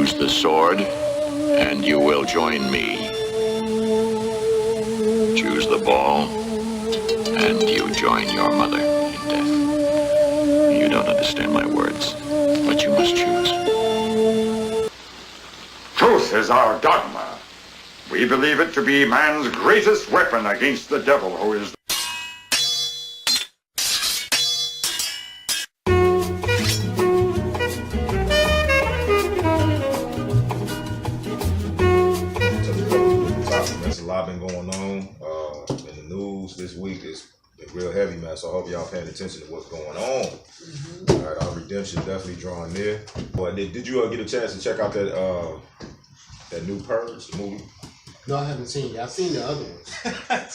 Choose the sword, and you will join me. Choose the ball, and you join your mother in death. You don't understand my words, but you must choose. Truth is our dogma. We believe it to be man's greatest weapon against the devil, who is There's a lot been going on in the news this week. It's been real heavy, man. So I hope y'all paying attention to what's going on. All right, our redemption definitely drawing near. Boy, did you get a chance to check out that new Purge movie? No, I haven't seen it. I've seen the other ones.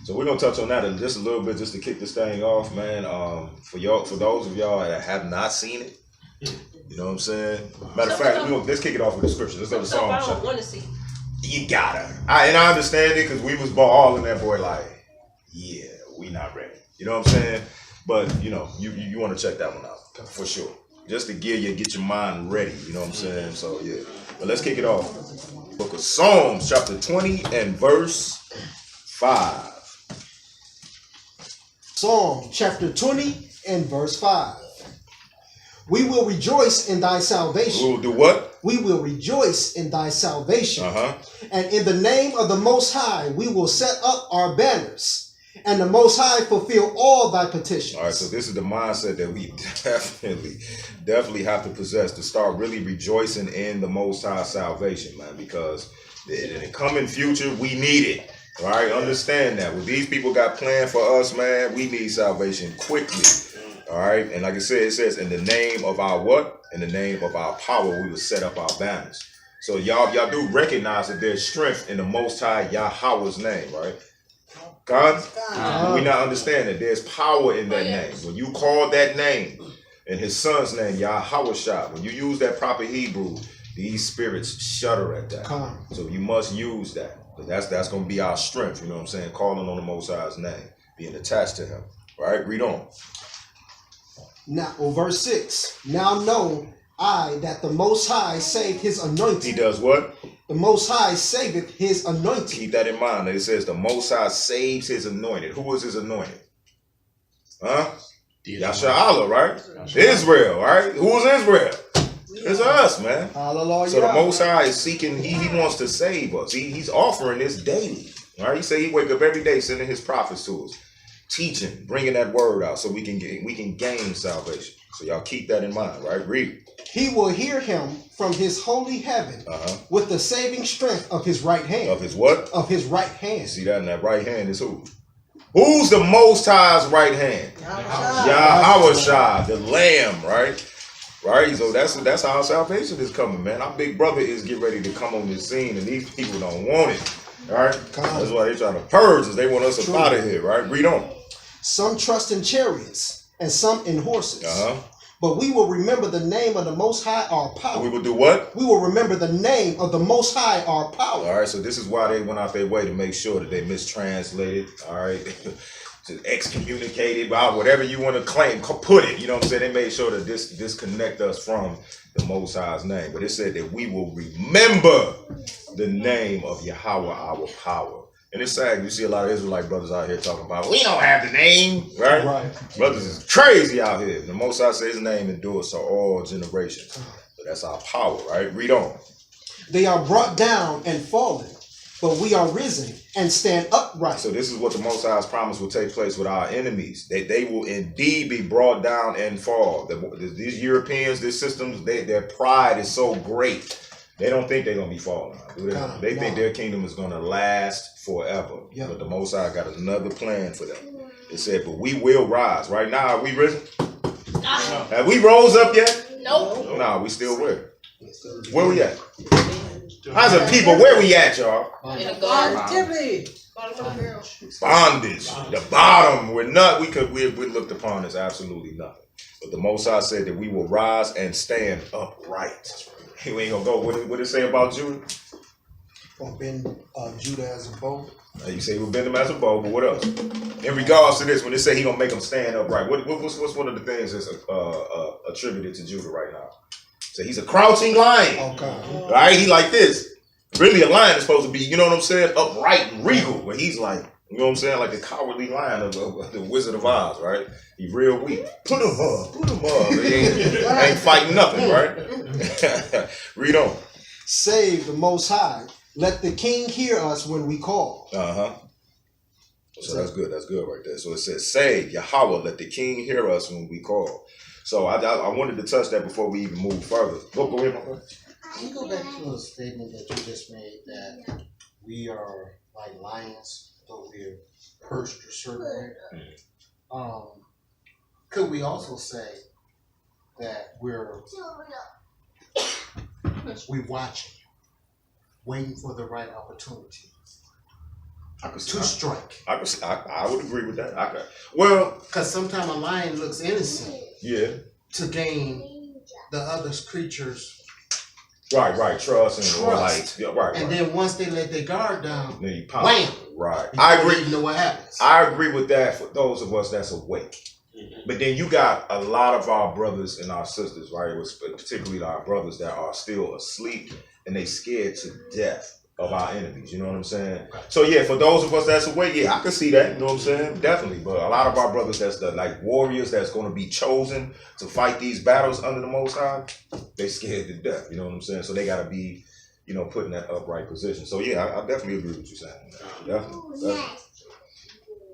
So we're gonna touch on that in just a little bit, just to kick this thing off, man. For those of y'all that have not seen it, you know what I'm saying. Matter of fact, let's kick it off with the scripture. Let's go to Psalm. I don't want to see. You gotta. I understand it because we was all in that boy like, yeah, we not ready. You know what I'm saying? But you know, you want to check that one out for sure, just to get your mind ready. You know what I'm saying? So yeah. But let's kick it off. Book of Psalms, chapter 20 and verse 5. Psalm chapter 20 and verse 5. We will rejoice in thy salvation. We will do what? We will rejoice in thy salvation. Uh-huh. And in the name of the Most High, we will set up our banners. And the Most High fulfill all thy petitions. All right, so this is the mindset that we definitely have to possess to start really rejoicing in the Most High salvation, man, because in the coming future, we need it. All right, understand that. What these people got planned for us, man, we need salvation quickly. All right, and like I said, it says, in the name of our what? In the name of our power, we will set up our banners. So y'all do recognize that there's strength in the Most High Yahweh's name, right? God, do we not understand that there's power in that name? When you call that name, in his son's name, Yahweh, when you use that proper Hebrew, these spirits shudder at that. So you must use that. That's going to be our strength, you know what I'm saying? Calling on the Most High's name, being attached to him. Right? Read on. Now, verse 6. Now know I that the Most High saved his anointed. He does what? The Most High saveth his anointed. Keep that in mind. It says the Most High saves his anointed. Who is his anointed? Huh? Yasha'Allah, right? Israel, right? Who is Israel? It's us, man. Hallelujah. So the Most High is seeking, he wants to save us. He's offering this daily. Right? He said he wake up every day sending his prophets to us, teaching, bringing that word out so we can gain salvation. So y'all keep that in mind, right? Read. He will hear him from his holy heaven with the saving strength of his right hand. Of his what? Of his right hand. See that? And that right hand is who? Who's the Most High's right hand? Yahweh, the Lamb, right? Right? So that's how salvation is coming, man. Our big brother is getting ready to come on this scene, and these people don't want it. All right? That's why they trying to purge us. They want us up out of here, right? Read on. Some trust in chariots and some in horses. But we will remember the name of the Most High, our power. We will do what? We will remember the name of the Most High, our power. All right, so this is why they went out their way to make sure that they mistranslated, all right, to excommunicated, whatever you want to claim, put it. You know what I'm saying? They made sure to disconnect us from the Most High's name. But it said that we will remember the name of Yahweh, our power. And it's sad, you see a lot of Israelite brothers out here talking about, we don't have the name, right? Brothers is crazy out here. The Most High says his name endures to all generations. So that's our power, right? Read on. They are brought down and fallen, but we are risen and stand upright. So this is what the Most High's promise will take place with our enemies. They will indeed be brought down and fall. These Europeans, these systems, their pride is so great. They don't think they're going to be falling. They think their kingdom is going to last forever. But the Most High got another plan for them. It said, but we will rise. Right now, are we risen? Have we rose up yet? Nope. No, we still where? Where we at? As a people, where we at, y'all? In a garden. Bondage. The bottom. We're looked upon as absolutely nothing. But the Most High said that we will rise and stand upright. We ain't gonna go. What did it say about Judah? Gonna bend Judah as a bow. You say we'll bend him as a bow, but what else? In regards to this, when they say he gonna make them stand upright, what's one of the things that's attributed to Judah right now? So he's a crouching lion. Okay. Right? He like this. Really, a lion is supposed to be, you know what I'm saying, upright and regal. But he's like, you know what I'm saying, like the cowardly lion of the Wizard of Oz, right? He's real weak. Put him up. He ain't fighting nothing, right? Read on. Save the Most High. Let the King hear us when we call. So that's good. That's good right there. So it says, save Yahweh, let the King hear us when we call. So I wanted to touch that before we even move further. Go ahead, my friend. Can you go back to a statement that you just made that we are like lions, though we're perched a certain way? Could we also say that we're watching, waiting for the right opportunity to strike? I would agree with that. Well, because sometimes a lion looks innocent. Yeah. To gain the other creatures. Right. Trust. And then once they let their guard down, then you pop. Wham! Right. I agree. You know what happens. I agree with that for those of us that's awake. But then you got a lot of our brothers and our sisters, right? It was particularly our brothers that are still asleep and they scared to death of our enemies. You know what I'm saying? So yeah, for those of us that's awake, yeah, I can see that. You know what I'm saying? Definitely. But a lot of our brothers that's the like warriors that's going to be chosen to fight these battles under the Most High, they scared to death. You know what I'm saying? So they got to be, you know, put in that upright position. So yeah, I definitely agree with what you're saying. Definitely.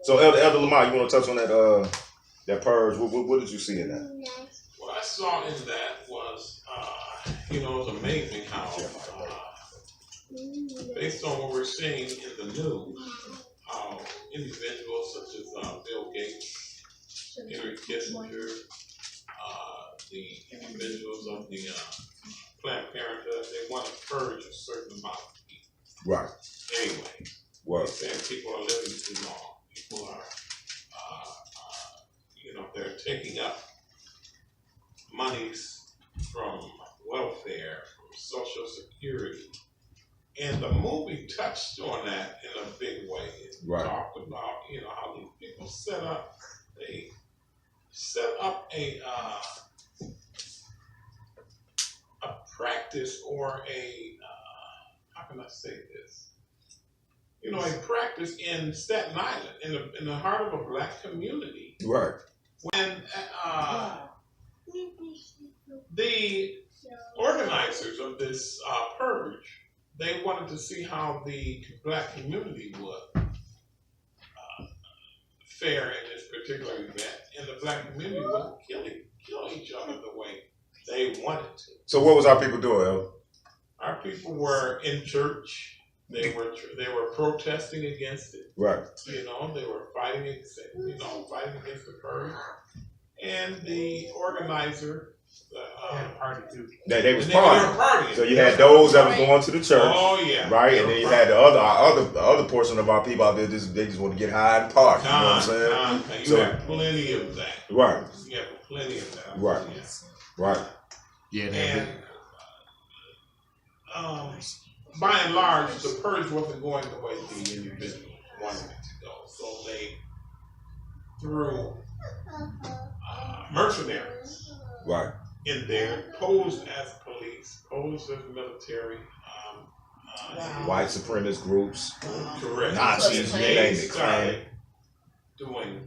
So Elder Lamar, you want to touch on that purge? What did you see in that? What I saw in that was, it was amazing how, based on what we're seeing in the news, how individuals such as Bill Gates, Henry Kissinger, the individuals of the Planned Parenthood, they want to purge a certain amount of people. Right. Anyway, Well, they're saying people are living too long. People are, they're taking up monies from welfare, from Social Security. And the movie touched on that in a big way. It talked about, how these people set up a practice or how can I say this? A practice in Staten Island, in the heart of a black community. Right. When the organizers of this purge, they wanted to see how the black community would fare in this particular event, and the black community wouldn't kill each other the way they wanted to. So what was our people doing, El? Our people were in church. They were protesting against it. Right. They were fighting against the purge, and the organizer. Party too. They was partying. So you had those that was going to the church. Oh yeah. Right, and then you had the other portion of our people out there. They just want to get high and party. You know what I'm saying? You have plenty of that. Right. You have plenty of that. Right. Right. Yeah. And by and large, the purge wasn't going the way the individuals wanted it to go. So they threw mercenaries. Right. In there, posed as police, posed as military, white supremacist groups, correct. Nazis, They started doing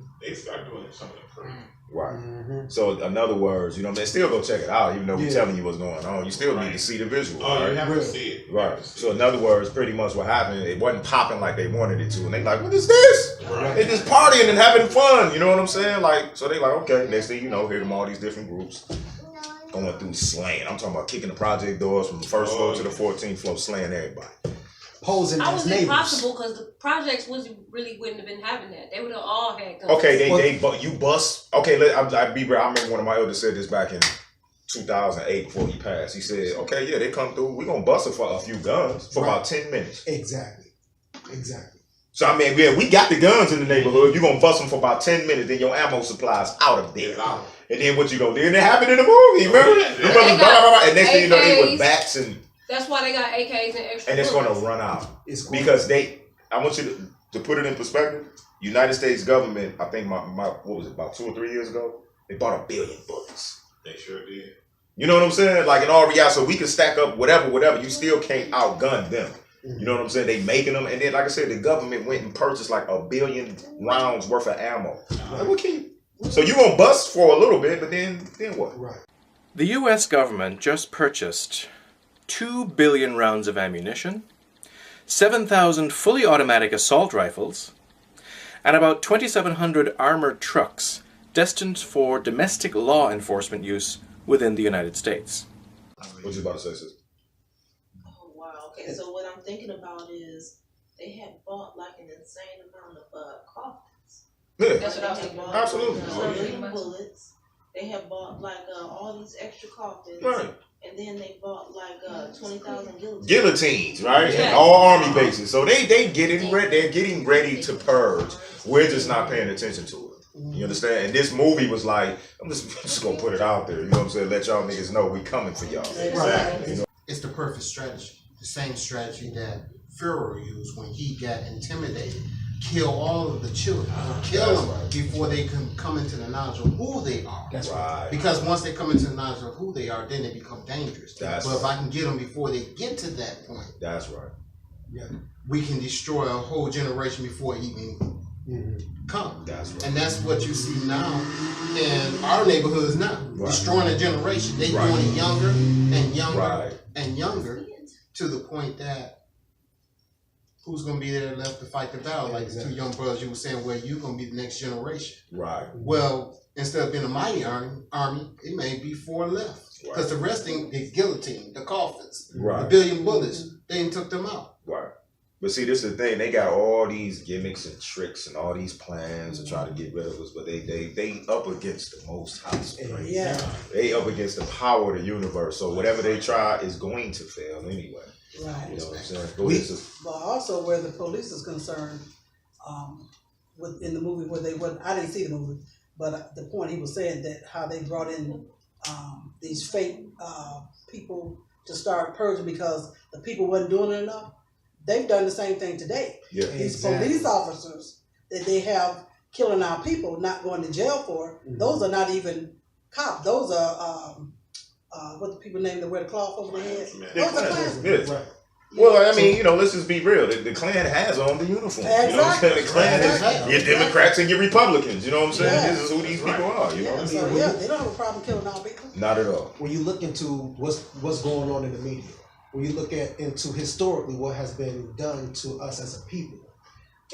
some of the purge. Right. Mm-hmm. So in other words, still go check it out, even though we're telling you what's going on. You still need to see the visual. Oh, you have to see it. Right. So in other words, pretty much what happened, it wasn't popping like they wanted it to. And they like, what is this? Right. They just partying and having fun. You know what I'm saying? So they like, okay. Next thing you know, here come all these different groups going through slaying. I'm talking about kicking the project doors from the first floor to the 14th floor, slaying everybody. Posing How as was neighbors. it possible? Because the projects wouldn't have been having that. They would have all had guns. Okay, you bust. Okay, I remember one of my elders said this back in 2008 before he passed. He said, okay, yeah, they come through. We're going to bust for a few guns for about 10 minutes. Exactly. So, I mean, we got the guns in the neighborhood. You're going to bust them for about 10 minutes, then your ammo supply's out of there. And then what you going to do? And it happened in the movie, remember? And next thing you know, they with bats and... That's why they got AKs and extra. And it's going to run out. Because I want you to put it in perspective. United States government, I think what was it, about 2 or 3 years ago? They bought 1 billion bullets. They sure did. You know what I'm saying? Like in all reality, so we can stack up whatever. You still can't outgun them. You know what I'm saying? They making them, and then like I said, the government went and purchased like 1 billion rounds worth of ammo. Like, what can you? So you gonna bust for a little bit, but then what? Right. The U.S. government just purchased 2 billion rounds of ammunition, 7,000 fully automatic assault rifles, and about 2,700 armored trucks destined for domestic law enforcement use within the United States. What you about to say, sis? Oh, wow. Okay, so what I'm thinking about is they had bought like an insane amount of coffins. Yeah, That's what I was thinking. absolutely. Bullets. They have bought like all these extra coffins. Right. And then they bought like 20,000 guillotines. Guillotines, right? Yeah. And all army bases. So they getting ready. They're getting ready to purge. We're just not paying attention to it. You understand? And this movie was like, I'm just gonna put it out there. You know what I'm saying? Let y'all niggas know we coming for y'all. Right. You know? It's the perfect strategy. The same strategy that Pharaoh used when he got intimidated. Kill all of the children. Kill them before they can come into the knowledge of who they are. That's Right. Because once they come into the knowledge of who they are, then they become dangerous. That's But if I can get them before they get to that point, That's right. we can destroy a whole generation before it even comes. That's right. And that's what you see now in our neighborhoods now. Right. Destroying a generation. They Right. doing it younger and younger Right. and younger to the point that who's gonna be there left to fight the battle? Like the two young brothers you were saying, well, you gonna be the next generation. Right. Well, instead of being a mighty army, it may be 4 left. Because the rest thing, the guillotine, the coffins, Right. the billion bullets, they ain't took them out. Right. But see, this is the thing. They got all these gimmicks and tricks and all these plans to try to get rid of us, but they up against the Most High. Right? Yeah. They up against the power of the universe. So whatever they try is going to fail anyway. Right. You know what I'm saying? Go ahead, sis. But also where the police is concerned, in the movie where they went, I didn't see the movie, but the point he was saying that how they brought in these fake people to start purging because the people wasn't doing it enough. They've done the same thing today. Yeah. These police officers that they have killing our people, not going to jail for, those are not even cops. Those are what the people name that wear the cloth over their head. Those are Klansmen. Yeah. Right. Well, I mean, let's just be real. The Klan has on the uniform. Exactly. You know what I'm saying? The Klan is Exactly. your Democrats and your Republicans. You know what I'm saying? Yeah. This is who these people are. You know? Yeah, so yeah, they don't have a problem killing our people. Not at all. When you look into what's going on in the media, when you look into historically what has been done to us as a people,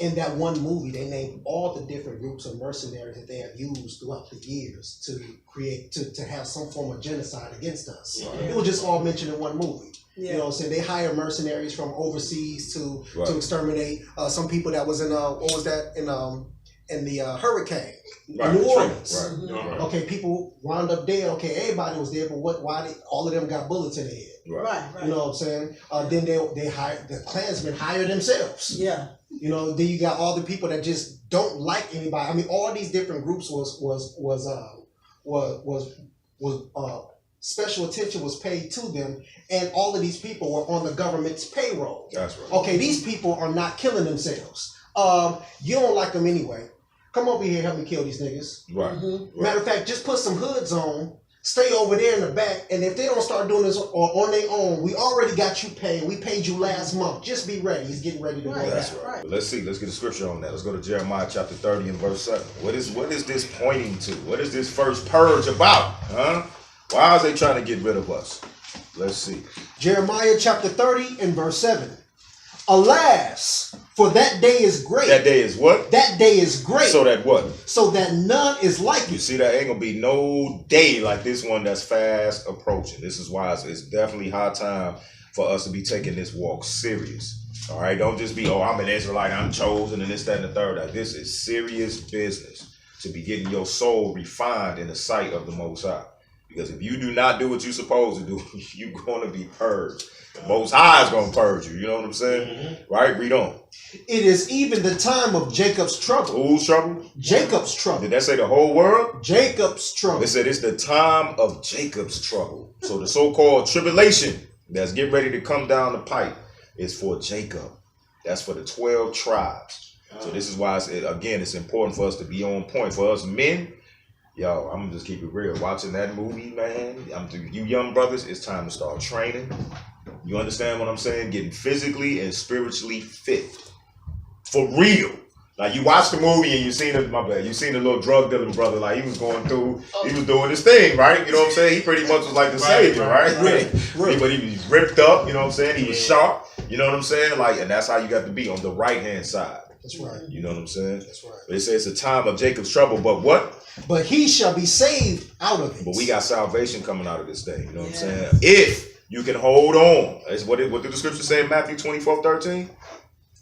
in that one movie, they named all the different groups of mercenaries that they have used throughout the years to create, to have some form of genocide against us. Right. It was just all mentioned in one movie. Yeah. You know what I'm saying? They hire mercenaries from overseas to Right. exterminate some people that was in what was that in the hurricane Right. in New Orleans. Right. Okay, people wound up dead. Okay, everybody was dead, but why all of them got bullets in their head? Right, right. You know what I'm saying? Then they hired the Klansmen hire themselves. Yeah. You know, then you got all the people that just don't like anybody. I mean, all these different groups was special attention was paid to them, and all of these people were on the government's payroll. That's right. Okay, these people are not killing themselves. You don't like them anyway. Come over here, help me kill these niggas. Right. Matter of fact, just put some hoods on. Stay over there in the back, and if they don't start doing this on their own, we already got you paid. We paid you last month. Just be ready. He's getting ready to go That's back. right. Let's see. Let's get a scripture on that. Let's go to Jeremiah chapter 30 and verse 7. What is this pointing to? What is this first purge about? Huh? Why are they trying to get rid of us? Let's see. Jeremiah chapter 30 and verse 7. Alas, for that day is great. That day is what? That day is great. So that what? So that none is like You it. see, there ain't gonna be no day like this one that's fast approaching. This is why it's definitely high time for us to be taking this walk serious. All right, don't just be, I'm an Israelite, I'm chosen, and this, that, and the third. Like, this is serious business to be getting your soul refined in the sight of the Most High. Because if you do not do what you're supposed to do, you're going to be purged. The Most High is going to purge you. You know what I'm saying? Right? Read on. It is even the time of Jacob's trouble. Who's trouble? Jacob's trouble. Did that say the whole world? Jacob's trouble. They said it's the time of Jacob's trouble. So the so-called tribulation that's getting ready to come down the pipe is for Jacob. That's for the 12 tribes. So this is why, it's important for us to be on point. For us men, Yo, I'm gonna just keep it real. Watching that movie, man, you young brothers, it's time to start training. You understand what I'm saying? Getting physically and spiritually fit. For real. Like you watch the movie and you seen it, my bad, you seen the little drug dealing brother, like he was going through, he was doing his thing, right? You know what I'm saying? He pretty much was like the savior, right? But he was ripped up, you know what I'm saying? He was sharp, you know what I'm saying? Like, and that's how you got to be on the right hand side. That's right. You know what I'm saying? That's right. But it says it's a time of Jacob's trouble, but what? But he shall be saved out of it. But we got salvation coming out of this thing, you know what I'm saying? If you can hold on. That's what did the scripture say in Matthew 24:13?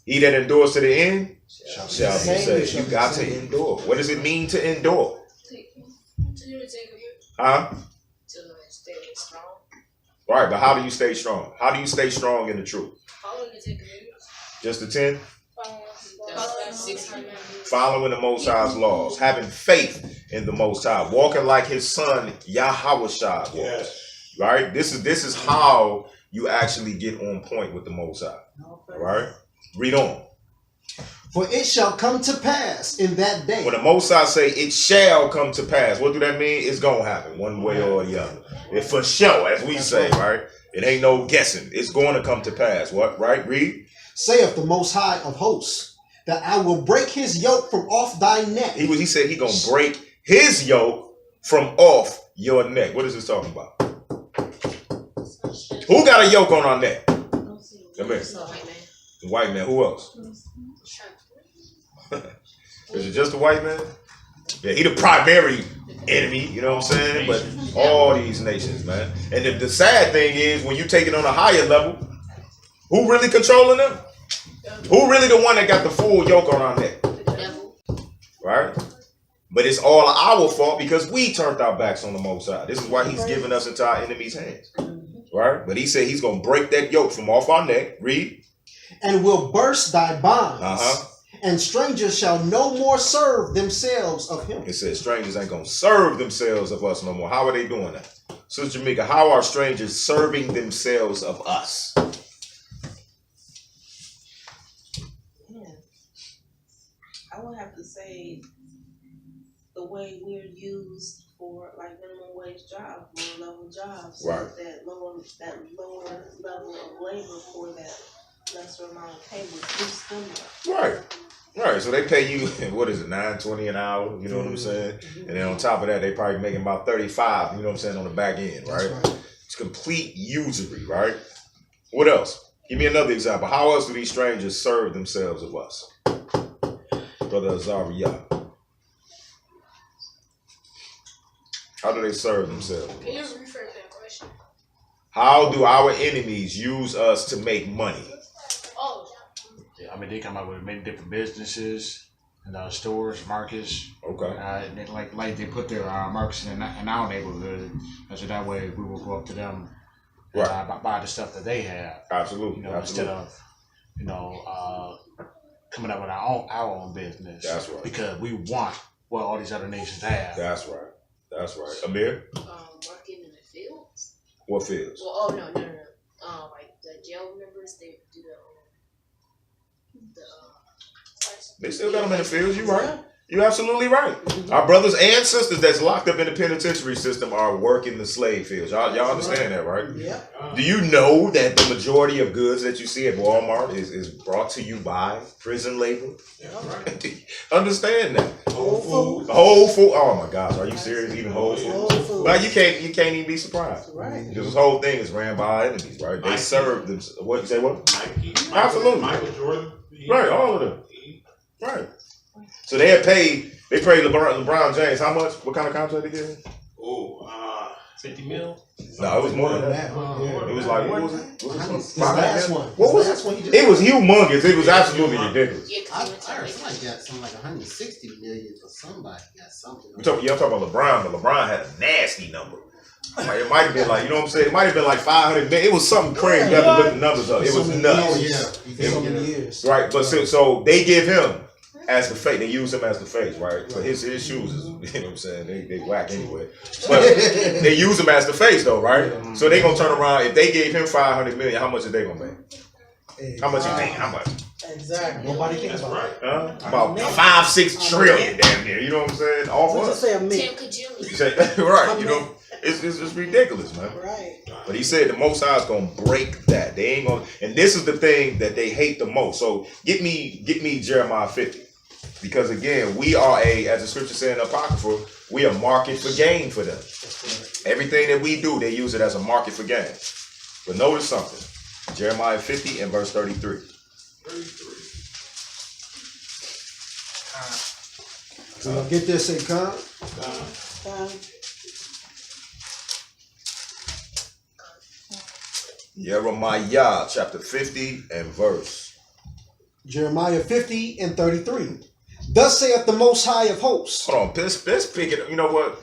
He that endures to the end shall be saved. You got to endure. What does it mean to endure? Huh? Right, but how do you stay strong? How do you stay strong in the truth? Just the 10? Following the Most High's laws, having faith in the Most High, walking like his son Yahweh was. Right? This is how you actually get on point with the Most High. Right? Read on. For it shall come to pass in that day. When the Most High say it shall come to pass, what do that mean? It's gonna happen one way or the other. It for sure, as we say, right? It ain't no guessing. It's going to come to pass. What? Right? Read. Saith the Most High of hosts, that I will break his yoke from off thy neck. He said he gonna break his yoke from off your neck. What is this talking about? Who got a yoke on our neck? Come here. The white man. Who else? Is it just the white man? Yeah, he the primary enemy, you know what I'm saying? But all these nations, man. And the sad thing is, when you take it on a higher level, who really controlling them? Who really the one that got the full yoke on our neck? Right? But it's all our fault because we turned our backs on the Most High. This is why he's giving us into our enemies' hands. Right? But he said he's going to break that yoke from off our neck. Read. And will burst thy bonds. And strangers shall no more serve themselves of him. It says strangers ain't going to serve themselves of us no more. How are they doing that? Sister Jamaica, how are strangers serving themselves of us? I would have to say the way we're used for like minimum wage jobs, lower level jobs, right? That lower level of labor for that lesser amount of pay would boost them up. Right. So they pay you, what is it, $9.20 an hour? You know what I'm saying? And then on top of that, they probably making about 35. You know what I'm saying, on the back end, right? It's complete usury, right? What else? Give me another example. How else do these strangers serve themselves of us? Brother Azariah. How do they serve themselves? Can you rephrase that question? How do our enemies use us to make money? Oh. I mean, they come out with many different businesses and stores, markets. Okay. And they, like they put their markets in our neighborhood, and so that way we will go up to them, and buy the stuff that they have. Absolutely. Instead of coming up with our own business. That's right. Because we want what all these other nations have. That's right. Amir? Working in the fields. What fields? Well, no. Like the jail members, they do they still got them in the fields. You right. You're absolutely right. Our brothers and sisters that's locked up in the penitentiary system are working the slave fields. Y'all understand that, right? Yeah. Do you know that the majority of goods that you see at Walmart is brought to you by prison labor? Yeah, right. Understand that. Whole Food. Oh my gosh, are you serious? Even Whole Foods? Well, you can't even be surprised. Right. Because this whole thing is ran by our enemies, right? They serve them. What you say? What? Nike, Absolutely. Michael Jordan. Right. All of them. Right. So they paid LeBron James how much? What kind of contract they gave him? 50 mil? No, it was more than that. It was like, what was it? His last one. What was it? It was humongous. It was absolutely ridiculous. I heard somebody got something like 160 million for somebody. Got something. I'm talking about LeBron, but LeBron had a nasty number. Like, it might have been like, you know what I'm saying? It might have been like 500 million. It was something crazy. You have to look the numbers up. It was nuts. So many years. Right, but so they give him as the face. They use him as the face, right? So his shoes is, you know what I'm saying? They whack anyway. But they use him as the face though, right? So they gonna turn around. If they gave him 500 million, how much are they gonna make? How much you think? How much? Exactly. Nobody thinks about right. it. About 5-6 trillion damn near. You know what I'm saying? All Let's for just us. say a Tim million. Kajillion. Say, right, you know, it's ridiculous, man. Right. But he said the Most High is gonna break that. They ain't gonna, and this is the thing that they hate the most. So get me Jeremiah 50, because again, we are as the scripture said in the Apocrypha, we are market for gain for them. Everything that we do, they use it as a market for gain. But notice something, Jeremiah 50 and verse 33. 33. When I get there, say, come. Jeremiah chapter 50 and verse. Jeremiah 50 and 33. Thus saith the Most High of hosts. Hold on, let's pick it. You know what?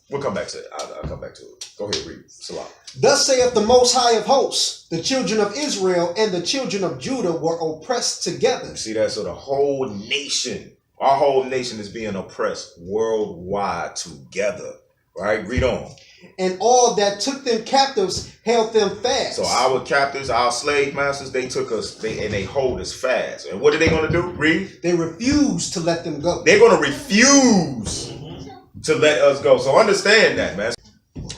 We'll come back to it. I'll come back to it. Go ahead, read. Salah. Thus saith the Most High of hosts, the children of Israel and the children of Judah were oppressed together. You see that? So the whole nation, our whole nation is being oppressed worldwide together. Right? Read on. And all that took them captives held them fast. So our captors, our slave masters, they took us, they hold us fast. And what are they going to do? Read. They refused to let them go. They're going to refuse to let us go. So understand that, man.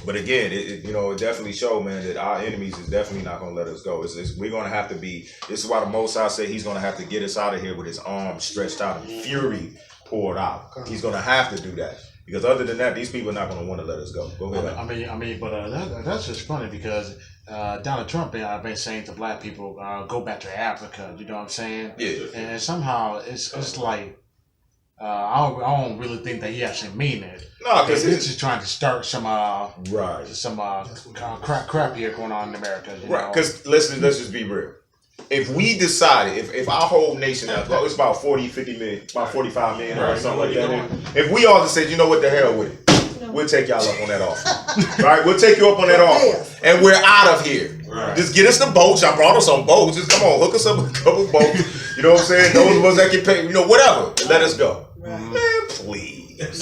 But again, it definitely showed, man, that our enemies is definitely not going to let us go. We're going to have to be, this is why the Most High said he's going to have to get us out of here with his arms stretched out and fury poured out. He's going to have to do that. Because other than that, these people are not going to want to let us go. Go ahead. I mean, but that's just funny because Donald Trump been saying to black people, go back to Africa. You know what I'm saying? Yeah. And somehow it's like I don't really think that he actually mean it. No, because he's just trying to start some right crap here going on in America. Right. Because let's just be real. If we decided, if our whole nation, it's about 40, 50 million, about 45 million or something like that. If we all just said, you know what, the hell with it. We'll take y'all up on that offer. Right? We'll take you up on that offer. And we're out of here. Right. Just get us the boats. I brought us some boats. Just come on, hook us up with a couple boats. You know what I'm saying? Those of us that get paid, whatever. And let us go. Right. Man, please.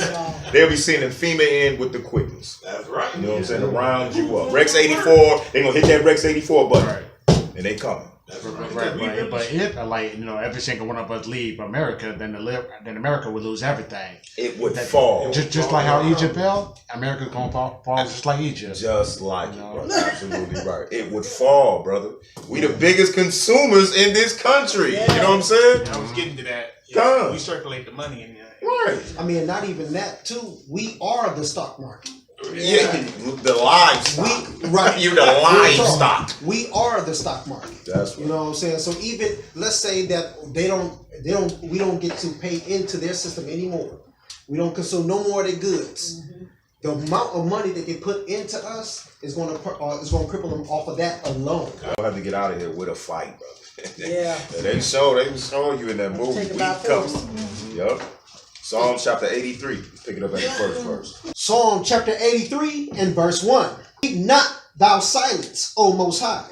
They'll be sending FEMA in with the quickness. That's right. You know what I'm saying? To round you up. Rex 84, they're going to hit that Rex 84 button. Right. And they coming. Right. But if every single one of us leave America, then America would lose everything. It would fall. Just like how Egypt fell, America's gonna fall just like Egypt. Just like it, brother. Absolutely right. It would fall, brother. We the biggest consumers in this country. Yeah. You know what I'm saying? I was getting to that. Yeah, we circulate the money in there. Right. I mean, not even that too. We are the stock market. Yeah, the livestock. Right. You're the livestock. We are the stock market. That's right. You know what I'm saying? So even let's say that we don't get to pay into their system anymore. We don't consume no more of their goods. Mm-hmm. The amount of money that they put into us is going to cripple them off of that alone. I have to get out of here with a fight, brother. Yeah. They show you in that movie. We come. Yup. Psalm chapter 83. Pick it up at the first verse. Psalm chapter 83 and verse 1. Keep not thou silence, O Most High.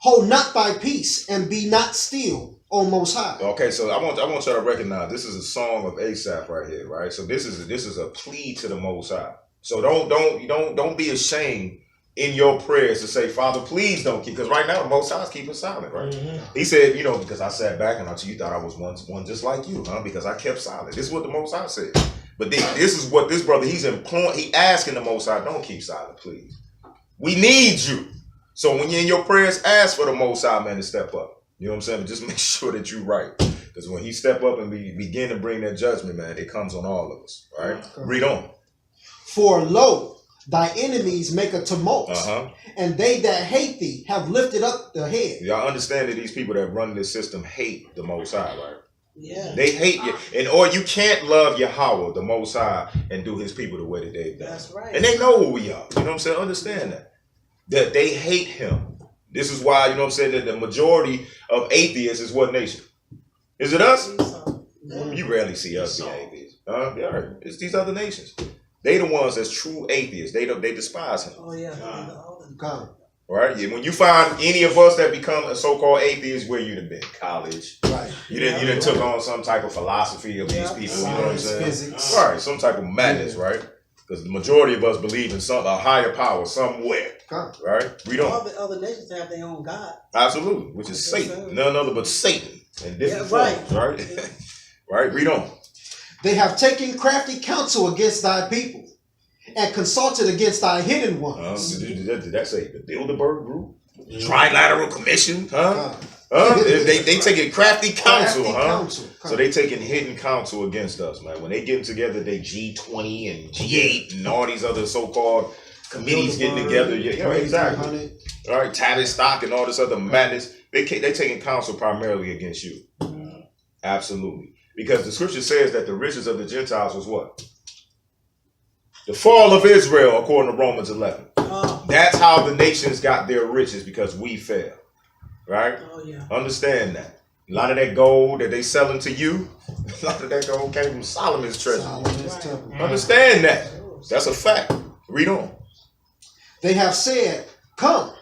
Hold not thy peace and be not still, O Most High. Okay, so I want y'all to recognize this is a song of Asaph right here, right? So this is a plea to the Most High. So don't be ashamed in your prayers to say, Father, please don't keep, because right now the Most High is keeping silent, right? Mm-hmm. He said, because I sat back and you thought I was one just like you, huh? Because I kept silent. This is what the Most High said. But this is what this brother, he asking the Most High, don't keep silent, please. We need you. So when you're in your prayers, ask for the Most High, man, to step up. You know what I'm saying? But just make sure that you're right. Because when he step up and begin to bring that judgment, man, it comes on all of us, right? Read on. For lo, thy enemies make a tumult, and they that hate thee have lifted up the head. Y'all understand that these people that run this system hate the Most High, right? Yeah. They hate you. Or you can't love Yahweh, the Most High, and do his people the way that they've done. That's right. And they know who we are. You know what I'm saying? Understand that. That they hate him. This is why, you know what I'm saying, that the majority of atheists is what nation? Is it us? You rarely see us be atheists. Yeah, it's these other nations. They the ones that's true atheists. They despise him. Oh yeah. Right? Yeah, when you find any of us that become a so-called atheist, where you'd have been, college. Right. You didn't took on some type of philosophy of these people. You know what I'm saying? Physics. Right. Some type of madness, right? Because the majority of us believe in a higher power somewhere. Right? We don't. All the other nations have their own God. Absolutely. Which is Satan. None other but Satan. In different forms. Right? Yeah. Right? Read on. They have taken crafty counsel against thy people and consulted against thy hidden ones. Did that say the Bilderberg Group? Trilateral Commission? They taking crafty counsel, So they taking hidden counsel against us, man. When they getting together, they G20 and G8 and all these other so-called committees getting together. Yeah, exactly. All right, Tavistock and all this other madness. They taking counsel primarily against you. Absolutely. Because the scripture says that the riches of the Gentiles was what? The fall of Israel, according to Romans 11. That's how the nations got their riches, because we fell. Right? Understand that. A lot of that gold that they selling to you, a lot of that gold came from Solomon's treasure. Understand that. That's a fact. Read on. They have said, come,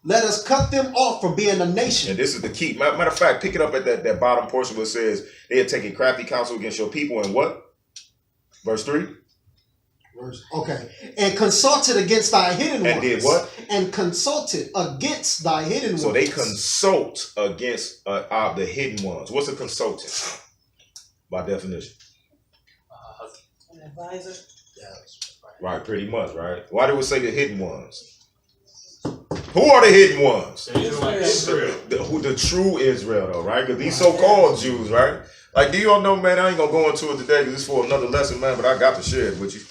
let us cut them off from being a nation. And this is the key. Matter of fact, pick it up at that bottom portion where it says they are taking crafty counsel against your people, and what? Verse 3. Okay. And consulted against thy hidden ones. And did what? And consulted against thy hidden ones. So they consult against the hidden ones. What's a consultant? By definition. An advisor. Right, pretty much, right? Why do we say the hidden ones? Who are the hidden ones? Israel. The true Israel, though, right? Because these so-called Jews, right? Like, do you all know, man, I ain't going to go into it today because it's for another lesson, man, but I got to share it with you.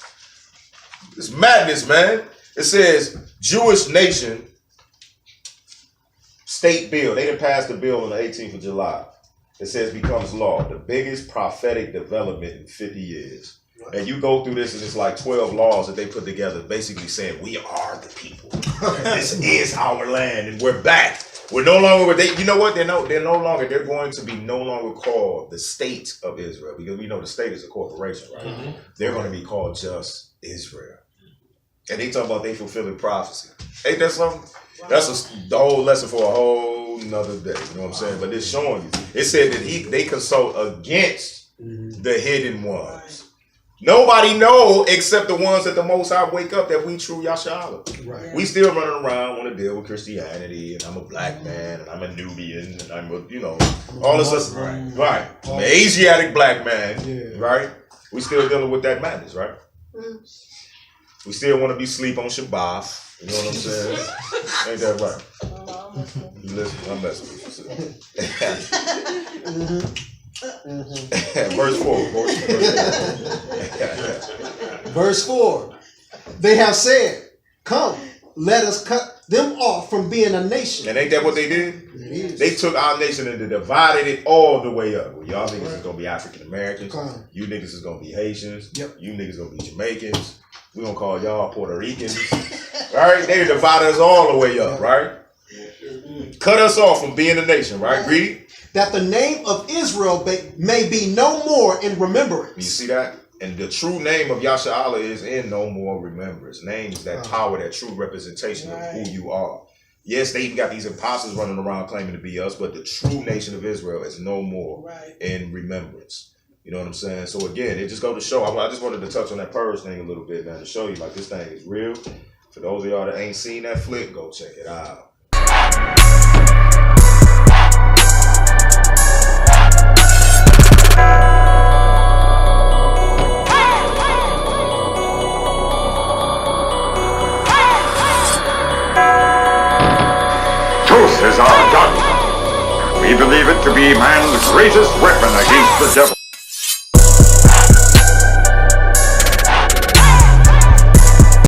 It's madness, man. It says Jewish nation state bill. They done passed the bill on the 18th of July. It says becomes law. The biggest prophetic development in 50 years. And you go through this and it's like 12 laws that they put together basically saying we are the people. This is our land and we're back. We're no longer, you know what? They're no longer, they're going to be no longer called the state of Israel, because we know the state is a corporation, right? Mm-hmm. They're going to be called just Israel. And they talk about they fulfilling prophecy. Ain't that something? Wow. That's the whole lesson for a whole nother day. You know what I'm saying? But it's showing you. It said that they consult against the hidden ones. Nobody know except the ones that the Most High wake up that we true Yasha'Allah. Right. We still running around want to deal with Christianity, and I'm a black man, and I'm a Nubian, and I'm a, all this stuff. Right. I'm an Asiatic black man, right? We still dealing with that madness, right? We still want to be asleep on Shabbat. You know what I'm saying? Ain't that right? Listen, I'm messing with you. Verse 4. Verse 4. They have said, come, let us cut them off from being a nation. And ain't that what they did? They took our nation and divided it all the way up. Well, y'all niggas is going to be African Americans. You niggas is going to be Haitians. Yep. You niggas going to be Jamaicans. We going to call y'all Puerto Ricans. Right? They divided us all the way up, right? Cut us off from being a nation, right? Read. That the name of Israel may be no more in remembrance. You see that? And the true name of Yasha'Allah is in no more remembrance. Name is that power, that true representation of who you are. Yes, they even got these imposters running around claiming to be us, but the true nation of Israel is no more in remembrance. You know what I'm saying? So again, it just goes to show. I just wanted to touch on that purge thing a little bit, man, to show you like this thing is real. For those of y'all that ain't seen that flick, go check it out. Truth is our dogma. We believe it to be man's greatest weapon against the devil.